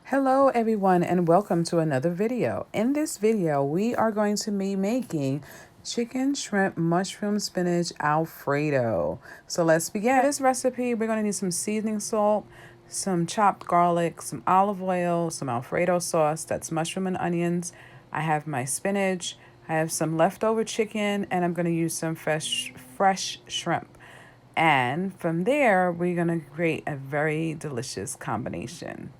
Hello everyone and welcome to another video. In this video, we are going to be making chicken, shrimp, mushroom, spinach Alfredo. So let's begin. For this recipe, we're going to need some seasoning salt, some chopped garlic, some olive oil, some Alfredo sauce, that's mushroom and onions. I have my spinach, I have some leftover chicken, and I'm going to use some fresh shrimp. And from there, we're going to create a very delicious combination.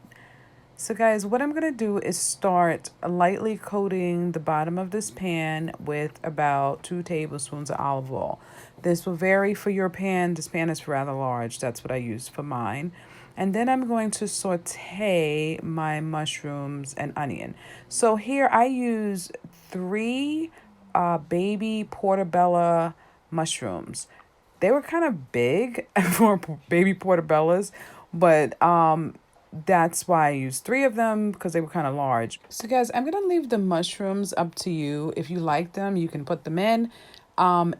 So guys, what I'm going to do is start lightly coating the bottom of this pan with about 2 tablespoons of olive oil. This will vary for your pan. This pan is rather large. That's what I used for mine. And then I'm going to saute my mushrooms and onion. So here I use 3 baby portobello mushrooms. They were kind of big for baby portobellos, but that's why I used 3 of them because they were kind of large. So guys, I'm going to leave the mushrooms up to you. If you like them, you can put them in.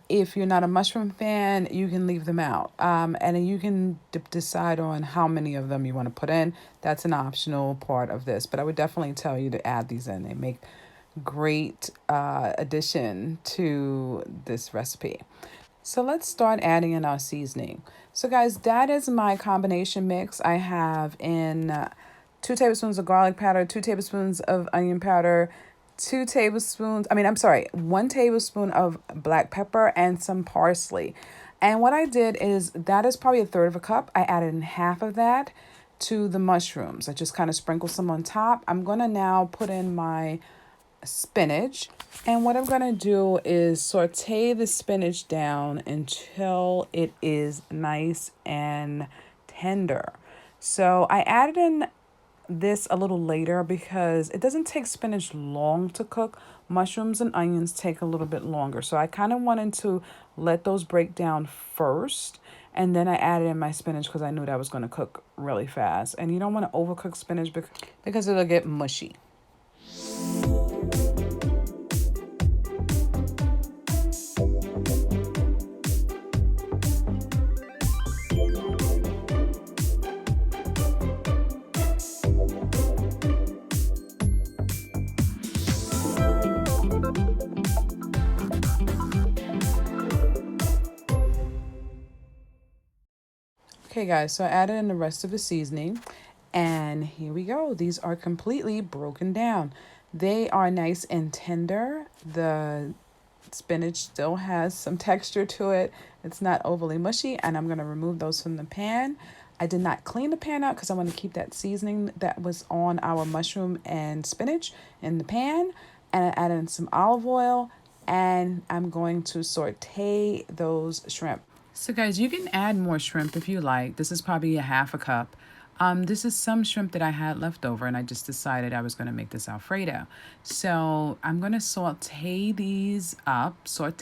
If you're not a mushroom fan, you can leave them out. And you can decide on how many of them you want to put in. That's an optional part of this, but I would definitely tell you to add these in. They make great addition to this recipe. So let's start adding in our seasoning. So guys, that is my combination mix. I have in 2 tablespoons of garlic powder, 2 tablespoons of onion powder, 1 tablespoon of black pepper, and some parsley. And what I did is, that is probably 1/3 of a cup. I added in half of that to the mushrooms. I just kind of sprinkled some on top. I'm gonna now put in my spinach, and what I'm going to do is saute the spinach down until it is nice and tender. So I added in this a little later because it doesn't take spinach long to cook. Mushrooms and onions take a little bit longer, so I kind of wanted to let those break down first, and then I added in my spinach because I knew that was going to cook really fast. And you don't want to overcook spinach because it'll get mushy. Okay guys, so I added in the rest of the seasoning, and here we go. These are completely broken down. They are nice and tender. The spinach still has some texture to it. It's not overly mushy, and I'm going to remove those from the pan. I did not clean the pan out because I want to keep that seasoning that was on our mushroom and spinach in the pan. And I added in some olive oil, and I'm going to saute those shrimp. So guys, you can add more shrimp if you like. This is probably a half a cup. This is some shrimp that I had left over, and I just decided I was going to make this Alfredo. So I'm going to saute these up, sorry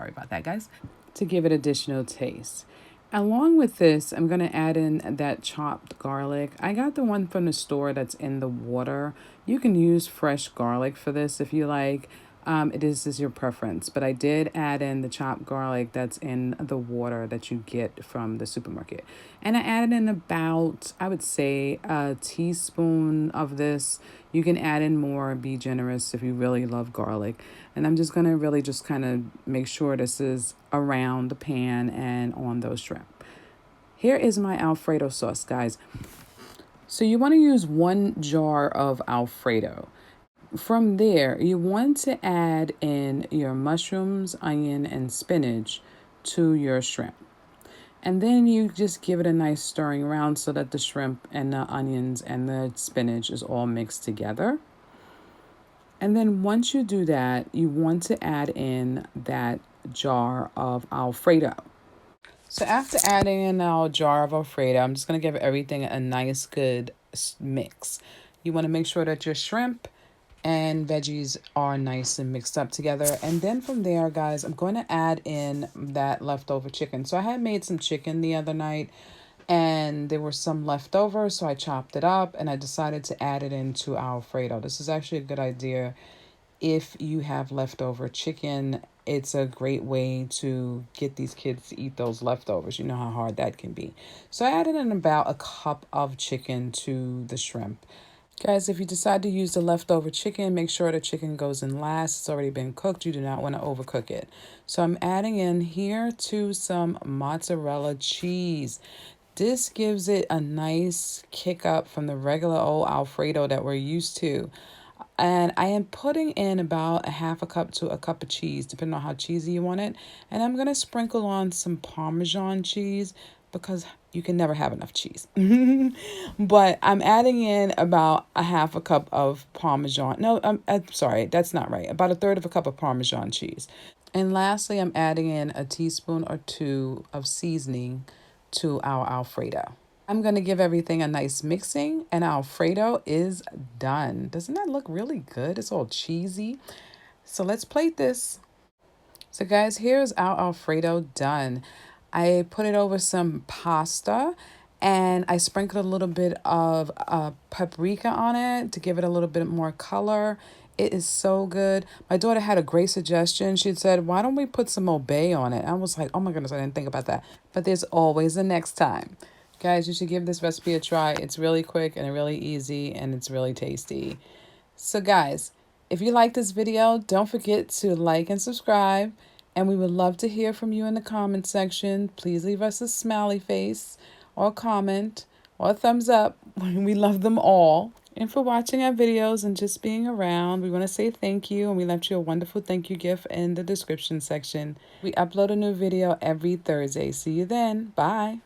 about that guys, to give it additional taste. Along with this, I'm going to add in that chopped garlic. I got the one from the store that's in the water. You can use fresh garlic for this if you like. It is your preference, but I did add in the chopped garlic that's in the water that you get from the supermarket. And I added in about, I would say, a teaspoon of this. You can add in more, be generous if you really love garlic. And I'm just going to really just kind of make sure this is around the pan and on those shrimp. Here is my Alfredo sauce, guys. So you want to use 1 jar of Alfredo. From there, you want to add in your mushrooms, onion, and spinach to your shrimp. And then you just give it a nice stirring around so that the shrimp and the onions and the spinach is all mixed together. And then once you do that, you want to add in that jar of Alfredo. So after adding in our jar of Alfredo, I'm just going to give everything a nice good mix. You want to make sure that your shrimp and veggies are nice and mixed up together. And then from there, guys, I'm going to add in that leftover chicken. So I had made some chicken the other night, and there were some left over, so I chopped it up and I decided to add it into Alfredo. This is actually a good idea if you have leftover chicken. It's a great way to get these kids to eat those leftovers. You know how hard that can be. So I added in about a cup of chicken to the shrimp. Guys, if you decide to use the leftover chicken, make sure the chicken goes in last. It's already been cooked. You do not want to overcook it. So I'm adding in here to some mozzarella cheese. This gives it a nice kick up from the regular old Alfredo that we're used to. And I am putting in about a half a cup to a cup of cheese, depending on how cheesy you want it. And I'm going to sprinkle on some Parmesan cheese because you can never have enough cheese. But I'm adding in about a half a cup of Parmesan. No, I'm sorry, that's not right. About a third of a cup of Parmesan cheese. And lastly, I'm adding in a teaspoon or two of seasoning to our Alfredo. I'm going to give everything a nice mixing, and Alfredo is done. Doesn't that look really good? It's all cheesy. So let's plate this. So guys, here's our Alfredo done. I put it over some pasta and I sprinkled a little bit of paprika on it to give it a little bit more color. It is so good. My daughter had a great suggestion. She said, why don't we put some obey on it? I was like, oh my goodness, I didn't think about that. But there's always the next time. Guys, you should give this recipe a try. It's really quick and really easy and it's really tasty. So guys, if you like this video, don't forget to like and subscribe. And we would love to hear from you in the comment section. Please leave us a smiley face or comment or a thumbs up. We love them all. And for watching our videos and just being around, we want to say thank you. And we left you a wonderful thank you gift in the description section. We upload a new video every Thursday. See you then. Bye.